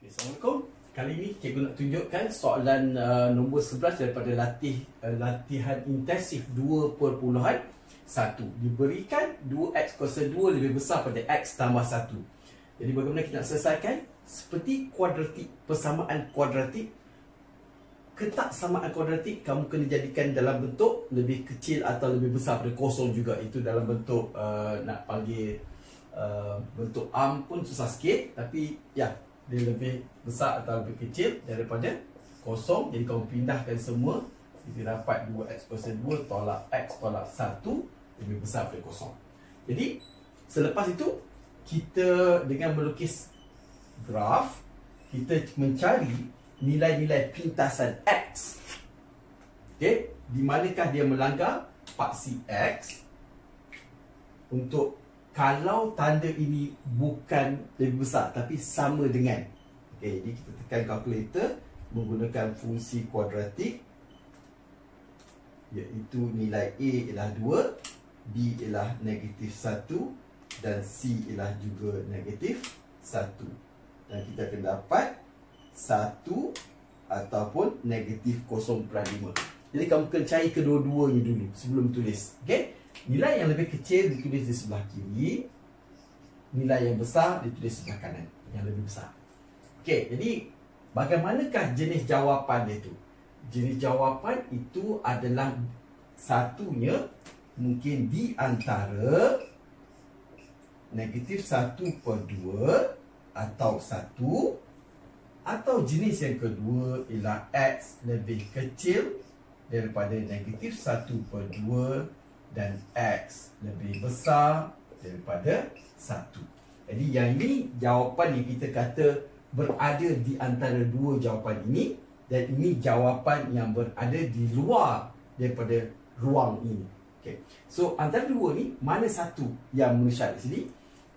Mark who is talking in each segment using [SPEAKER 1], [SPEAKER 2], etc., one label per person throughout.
[SPEAKER 1] Assalamualaikum. Kali ini cikgu nak tunjukkan soalan nombor 11 daripada latihan intensif 2.1. Diberikan 2x kuasa 2 lebih besar pada x tambah 1. Jadi bagaimana kita nak selesaikan? Seperti kuadratik, persamaan kuadratik. Ketak samaan kuadratik kamu kena jadikan dalam bentuk lebih kecil atau lebih besar pada kosong juga. Itu dalam bentuk nak panggil bentuk arm pun susah sikit, tapi ya, dia lebih besar atau lebih kecil daripada kosong. Jadi kamu pindahkan semua, kita dapat 2x kuasa 2 tolak x tolak 1 lebih besar daripada kosong. Jadi selepas itu kita dengan melukis graf, kita mencari nilai-nilai pintasan x. Okey, di manakah dia melanggar paksi x untuk kalau tanda ini bukan lebih besar tapi sama dengan. Okey, jadi kita tekan kalkulator menggunakan fungsi kuadratik, iaitu nilai a ialah 2, b ialah negatif 1 dan c ialah juga negatif 1. Dan kita akan dapat 1 ataupun negatif 0.5. Jadi kamu kena cari kedua-duanya dulu sebelum tulis. Okey, nilai yang lebih kecil ditulis di sebelah kiri, nilai yang besar ditulis di sebelah kanan, yang lebih besar. Okey, jadi bagaimanakah jenis jawapan dia tu? Jenis jawapan itu adalah satunya mungkin di antara negatif 1/2 atau 1, atau jenis yang kedua ialah x lebih kecil daripada negatif 1/2 dan x lebih besar daripada 1. Jadi yang ini jawapan yang kita kata berada di antara dua jawapan ini, dan ini jawapan yang berada di luar daripada ruang ini. Okay. So antara dua ni, mana satu yang menyesat di sini?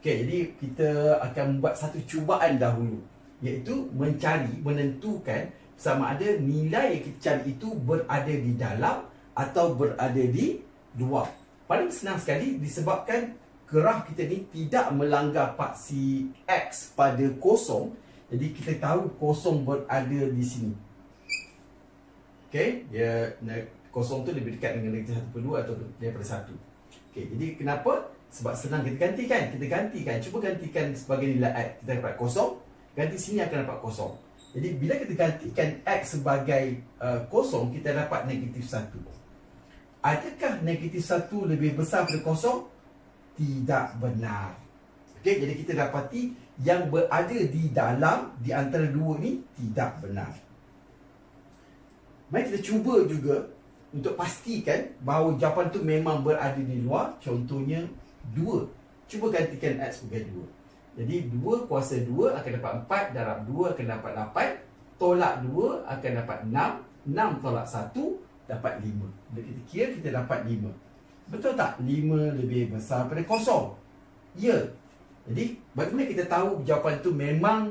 [SPEAKER 1] Okay, jadi kita akan membuat satu cubaan dahulu, iaitu mencari, menentukan sama ada nilai yang kita cari itu berada di dalam atau berada di luar. Paling senang sekali disebabkan graf kita ni tidak melanggar paksi x pada kosong. Jadi kita tahu kosong berada di sini. Okey, dia kosong tu lebih dekat dengan negatif 1/2 atau daripada 1. Okey, jadi kenapa? Sebab senang kita gantikan. Kita gantikan, cuba gantikan sebagai nilai x, kita dapat kosong. Ganti sini akan dapat kosong. Jadi bila kita gantikan x sebagai kosong, kita dapat negatif 1. Adakah negatif 1 lebih besar daripada kosong? Tidak benar. Okey, jadi kita dapati yang berada di dalam, di antara dua ni tidak benar. Mari kita cuba juga untuk pastikan bahawa jawapan tu memang berada di luar. Contohnya 2. Cuba gantikan x sebagai 2. Jadi 2 kuasa 2 akan dapat 4, darab 2 akan dapat 8, tolak 2 akan dapat 6, 6 tolak 1 dapat 5. Bila kita kira, kita dapat 5. Betul tak? 5 lebih besar daripada kosong. Ya. Jadi bagaimana kita tahu jawapan tu memang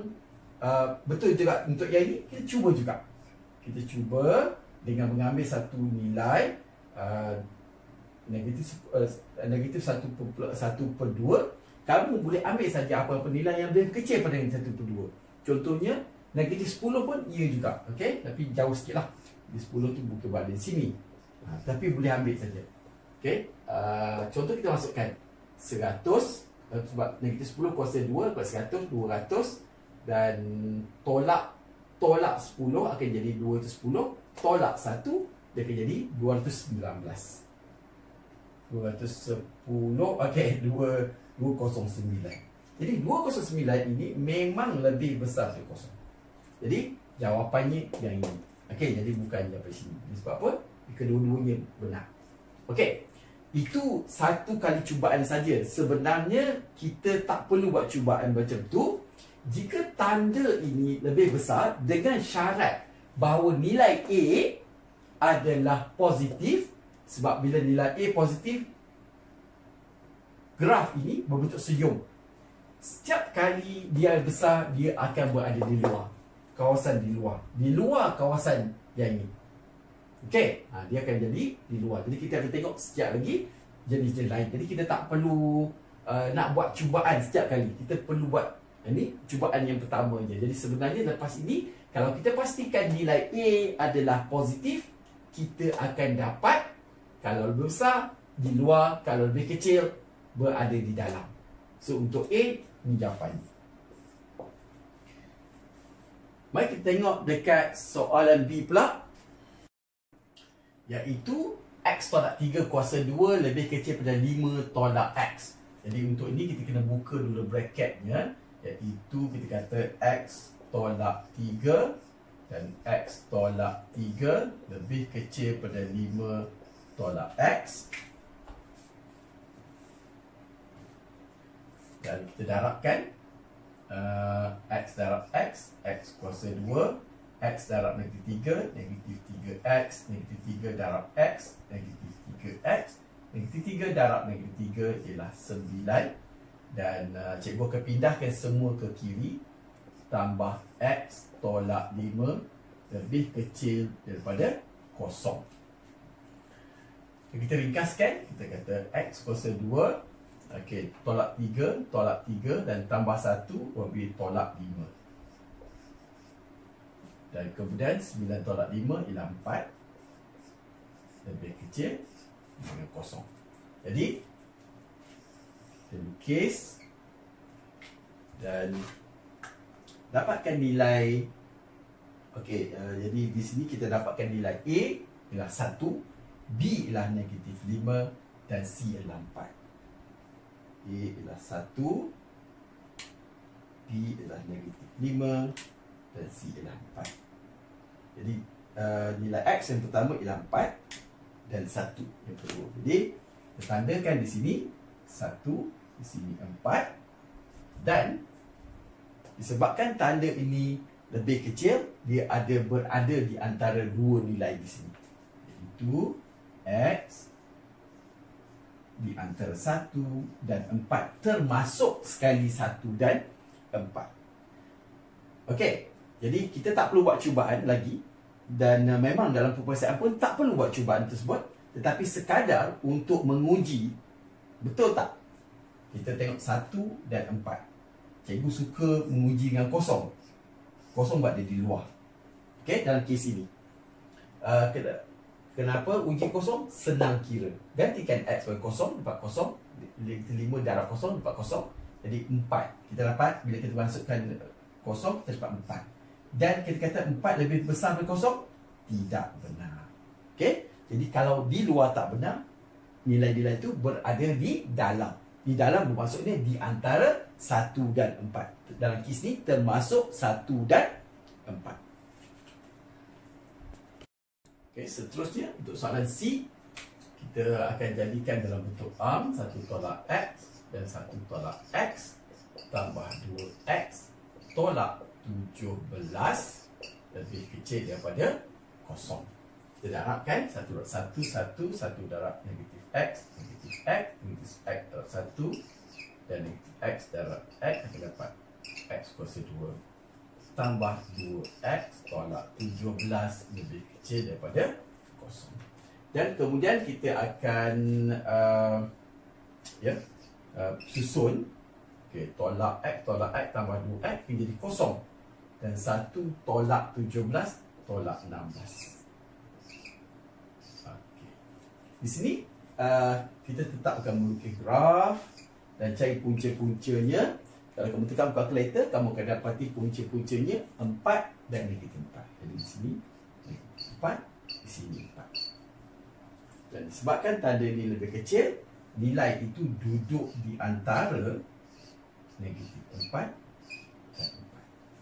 [SPEAKER 1] betul juga untuk yang ini? Kita cuba juga. Kita cuba dengan mengambil satu nilai negatif 1/2. Kamu boleh ambil saja apa nilai yang lebih kecil pada negatif 1/2. Contohnya negatif 10 pun ia juga. Okey, tapi jauh sikit lah. 10 tu bukan berada di sini. Tapi boleh ambil saja. Okey, contoh kita masukkan 100, sebab negatif 10 kuasa 2 dapat 100, 200, dan tolak 10 akan jadi 210, tolak 1 dia akan jadi 219. 210, okey, 209. Jadi 209 ini memang lebih besar dari kosong. Jadi jawapannya yang ini. Okey, jadi bukan jawapan sini. Sebab apa? Kedua-duanya benar. Okey, itu satu kali cubaan saja. Sebenarnya kita tak perlu buat cubaan macam tu jika tanda ini lebih besar, dengan syarat bahawa nilai A adalah positif. Sebab bila nilai A positif, graf ini berbentuk senyum. Setiap kali dia besar, dia akan berada di luar kawasan, di luar kawasan yang ini. Okey, dia akan jadi di luar. Jadi kita akan tengok setiap lagi jenis-jenis lain. Jadi kita tak perlu nak buat cubaan setiap kali. Kita perlu buat Ini cubaan yang pertama je. Jadi sebenarnya lepas ini, kalau kita pastikan nilai A adalah positif, kita akan dapat, kalau lebih besar, di luar, kalau lebih kecil, berada di dalam. So untuk A, ini jawapannya. Mari kita tengok dekat soalan B pula, iaitu X tolak 3 kuasa 2 lebih kecil pada 5 tolak X. Jadi untuk ini kita kena buka dulu bracketnya, iaitu kita kata X tolak 3 dan X tolak 3 lebih kecil pada 5 tolak X. Dan kita darabkan X darab X, X kuasa 2, X darab negatif 3, negatif 3X, negatif 3 darab X, negatif 3X, negatif 3 darab negatif 3 ialah 9. Dan cikgu akan pindahkan semua ke kiri, tambah X tolak 5 lebih kecil daripada 0. Kita ringkaskan, kita kata X kuasa 2, okey, tolak 3 dan tambah 1 lebih tolak 5. Dan kemudian 9 tolak 5 ialah 4 lebih kecil dengan 0. Jadi kita lukis dan dapatkan nilai. Okey, jadi di sini kita dapatkan nilai A ialah 1, B ialah negatif 5 dan C ialah 4. A ialah 1, B ialah negatif 5 dan C ialah 4. Jadi nilai X yang pertama ialah 4 dan 1 yang kedua. Jadi kita tandakan di sini 1, di sini 4. Dan disebabkan tanda ini lebih kecil, dia berada di antara dua nilai di sini, iaitu X di antara 1 dan 4, termasuk sekali 1 dan 4. Okey, jadi kita tak perlu buat cubaan lagi. Dan memang dalam peperiksaan pun tak perlu buat cubaan tersebut, tetapi sekadar untuk menguji betul tak. Kita tengok 1 dan 4. Cikgu suka menguji dengan kosong. Kosong buat dia di luar. Okey, dalam kes ini kenapa uji kosong? Senang kira. Gantikan X sebagai kosong, dapat kosong. 5 darab kosong, dapat kosong. Jadi 4. Kita dapat, bila kita masukkan kosong, kita dapat 4. Dan kita kata 4 lebih besar daripada kosong? Tidak benar. Okey? Jadi kalau di luar tak benar, nilai-nilai itu berada di dalam. Di dalam bermaksudnya di antara 1 dan 4. Dalam kes ni termasuk 1 dan 4. Okay, seterusnya untuk soalan C, kita akan jadikan dalam bentuk arm 1 tolak X dan 1 tolak X tambah 2X tolak 17 lebih kecil daripada 0. Kita darabkan 1 darab negatif X, negatif X, negatif X darab 1 dan negatif X darab X akan dapat X kuasa 2 tambah 2X tolak 17 lebih kecil daripada 0. Dan kemudian kita akan susun. Okey, tolak X tambah 2X akan jadi 0. Dan 1 tolak 17 tolak 16. Okey. Di sini kita tetap akan melukis graf dan cari punca-puncanya. Kalau kamu tekan kalkulator, kamu akan dapati punca-puncanya 4 dan negatif 4. Jadi di sini 4, di sini 4. Dan disebabkan tanda ini lebih kecil, nilai itu duduk di antara negatif 4 dan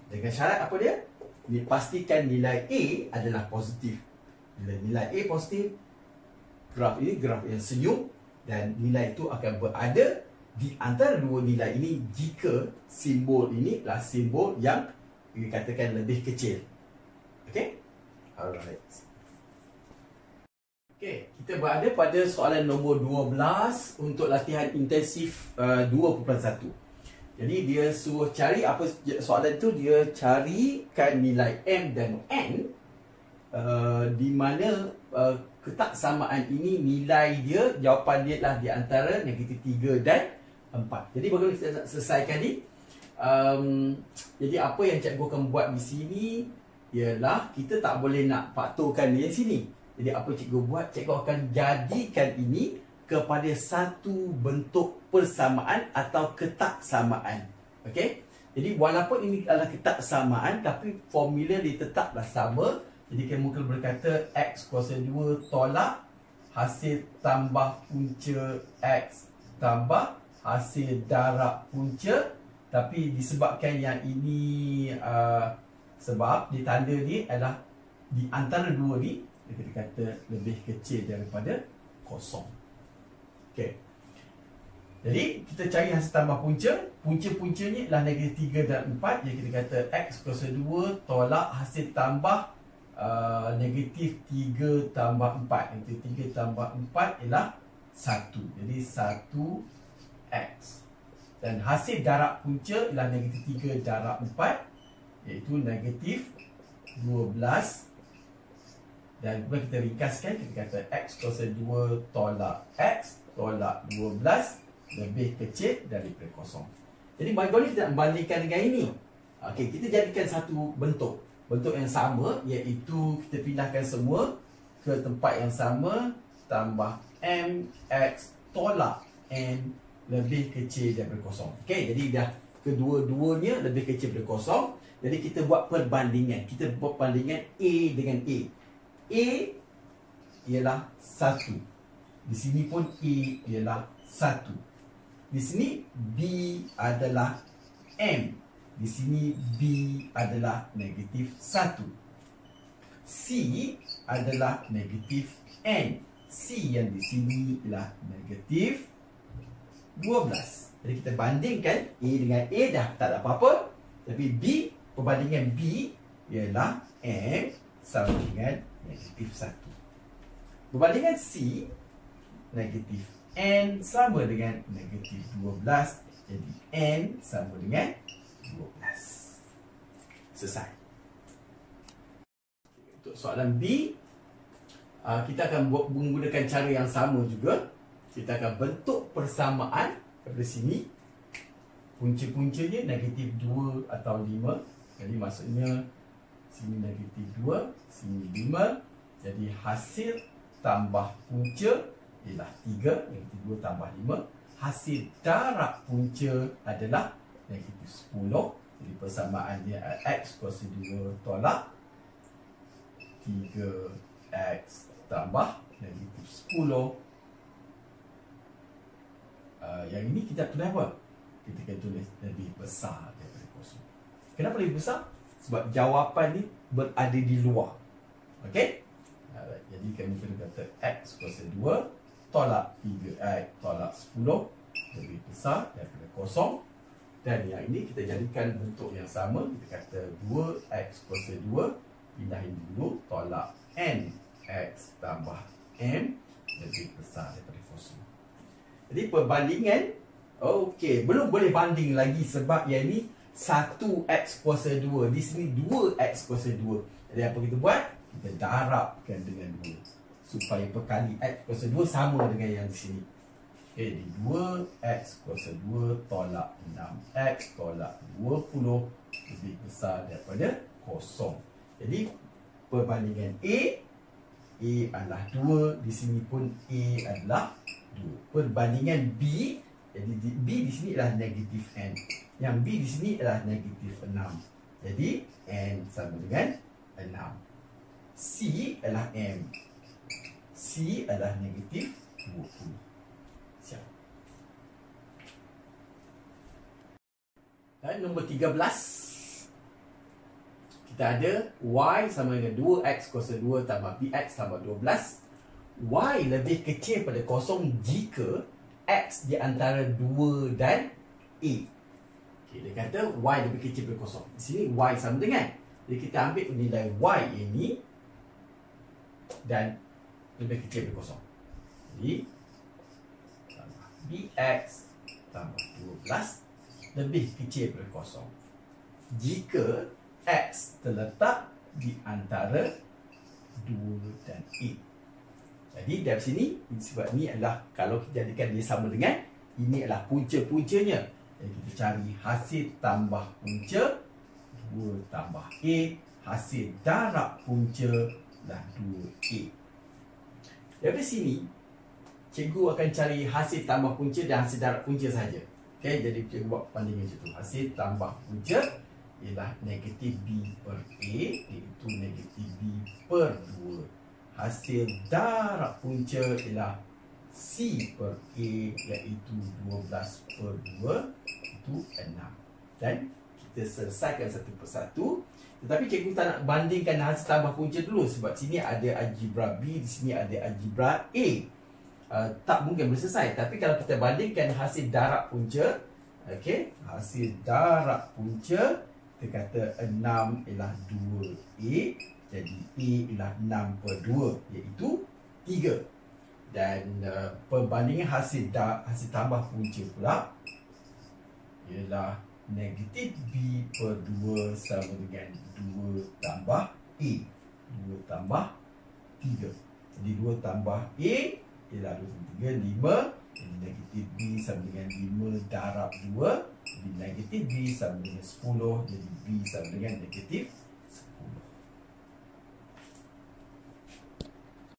[SPEAKER 1] 4. Dengan syarat apa dia? Dipastikan nilai A adalah positif. Bila nilai A positif, graf ini graf yang senyum, dan nilai itu akan berada di antara dua nilai ini jika simbol ini adalah simbol yang dikatakan lebih kecil. Okey? Alright. Okey, kita berada pada soalan nombor 12 untuk latihan intensif 2.1. Jadi dia suruh cari apa soalan tu, dia carikan nilai M dan N di mana ketaksamaan ini nilai dia, jawapan dia adalah di antara negatif 3 dan 4. Jadi bagaimana kita nak selesaikan ni? Jadi apa yang cikgu akan buat di sini ialah kita tak boleh nak faktorkan di sini. Jadi apa cikgu buat? Cikgu akan jadikan ini kepada satu bentuk persamaan atau ketaksamaan. Okey? Jadi walaupun ini adalah ketaksamaan, tapi formula dia tetaplah sama. Jadi kita mungkin berkata X kuasa 2 tolak hasil tambah punca X tambah hasil darab punca. Tapi disebabkan yang ini sebab ditanda ni adalah di antara dua ni, kita kata lebih kecil daripada kosong. Okey. Jadi kita cari hasil tambah punca. Punca-puncanya adalah negatif 3 dan 4. Jadi kita kata X kuasa 2 tolak hasil tambah negatif 3 tambah 4. Negatif 3 tambah 4 ialah 1. Jadi 1X. Dan hasil darab punca ialah negatif 3 darab 4, iaitu negatif 12. Dan kemudian kita ringkaskan, kita kata X kuasa 2 tolak X tolak 12 lebih kecil daripada kosong. Jadi bagaimana kita nak bandingkan dengan ini? Okey, kita jadikan satu bentuk yang sama, iaitu kita pindahkan semua ke tempat yang sama, tambah MX tolak N lebih kecil daripada kosong. Okey, jadi dah kedua-duanya lebih kecil daripada kosong. Jadi kita buat perbandingan. Kita buat perbandingan A dengan A. A ialah 1. Di sini pun A ialah 1. Di sini B adalah M. Di sini B adalah negatif 1. C adalah negatif N. C yang di sini ialah negatif 12. Jadi kita bandingkan A dengan A dah tak ada apa-apa. Tapi B, perbandingan B ialah M sama dengan negatif 1. Perbandingan C, negatif N sama dengan negatif 12. Jadi N sama dengan 12. Selesai. Untuk soalan B, kita akan menggunakan cara yang sama juga. Kita akan bentuk persamaan pada sini. Punca-puncanya negatif 2 atau 5. Jadi maksudnya sini negatif 2, sini 5. Jadi hasil tambah punca ialah 3. Negatif 2 tambah 5. Hasil darab punca adalah negatif 10. Jadi persamaannya X kuasa 2 tolak 3X tambah negatif 10. Yang ini kita tulis apa? Kita akan tulis lebih besar daripada kosong. Kenapa lebih besar? Sebab jawapan ni berada di luar. Okey? Jadi kami kena kata X kuasa 2 tolak 3X tolak 10 lebih besar daripada kosong. Dan yang ini kita jadikan bentuk yang sama. Kita kata 2X kuasa 2 pindahin dulu tolak NX tambah M lebih besar daripada kosong. Jadi perbandingan, okey, belum boleh banding lagi sebab yang ni 1X kuasa 2. Di sini 2X kuasa 2. Jadi apa kita buat? Kita darabkan dengan 2 supaya perkali X kuasa 2 sama dengan yang di sini. Okay, jadi 2X kuasa 2 tolak 6X tolak 20 lebih besar daripada kosong. Jadi perbandingan A adalah 2. Di sini pun A adalah 2. Perbandingan B, jadi B di sini adalah negatif N. Yang B di sini adalah negatif 6. Jadi N sama dengan 6. C adalah M. C adalah negatif 20. Siap. Dan nombor 13. Kita ada Y sama dengan 2X kuasa 2 tambah BX tambah 12. Y lebih kecil pada kosong jika X di antara 2 dan A. Okay, dia kata Y lebih kecil daripada kosong. Di sini Y sama dengan. Jadi kita ambil nilai Y ini dan lebih kecil daripada kosong. Jadi tambah BX tambah 12 lebih kecil daripada kosong jika X terletak di antara 2 dan A. Jadi dari sini, sebab ni adalah kalau kita jadikan dia sama dengan, ini adalah punca-puncanya. Jadi kita cari hasil tambah punca 2 tambah A, hasil darab punca dah 2A. Dari sini cikgu akan cari hasil tambah punca dan hasil darab punca saja. Okey, jadi cikgu buat bandingan macam tu. Hasil tambah punca ialah negatif B per A, iaitu negatif B per 2. Hasil darab punca ialah C per A, iaitu 12 per 2, itu 6. Dan kita selesaikan satu persatu. Tetapi cikgu tak nak bandingkan hasil tambah punca dulu, sebab sini ada algebra B, di sini ada algebra A. Tak mungkin boleh selesai. Tapi kalau kita bandingkan hasil darab punca, okey, hasil darab punca, kita kata 6 ialah 2A, jadi A ialah 6 per 2, iaitu 3. Dan perbandingan hasil tambah punca pula ialah negatif B per 2 sama dengan 2 tambah A. 2 tambah 3. Jadi 2 tambah A ialah 2 tambah 3, 5. Jadi negatif B sama dengan 5 darab 2. Jadi negatif B sama dengan 10. Jadi B sama dengan negatif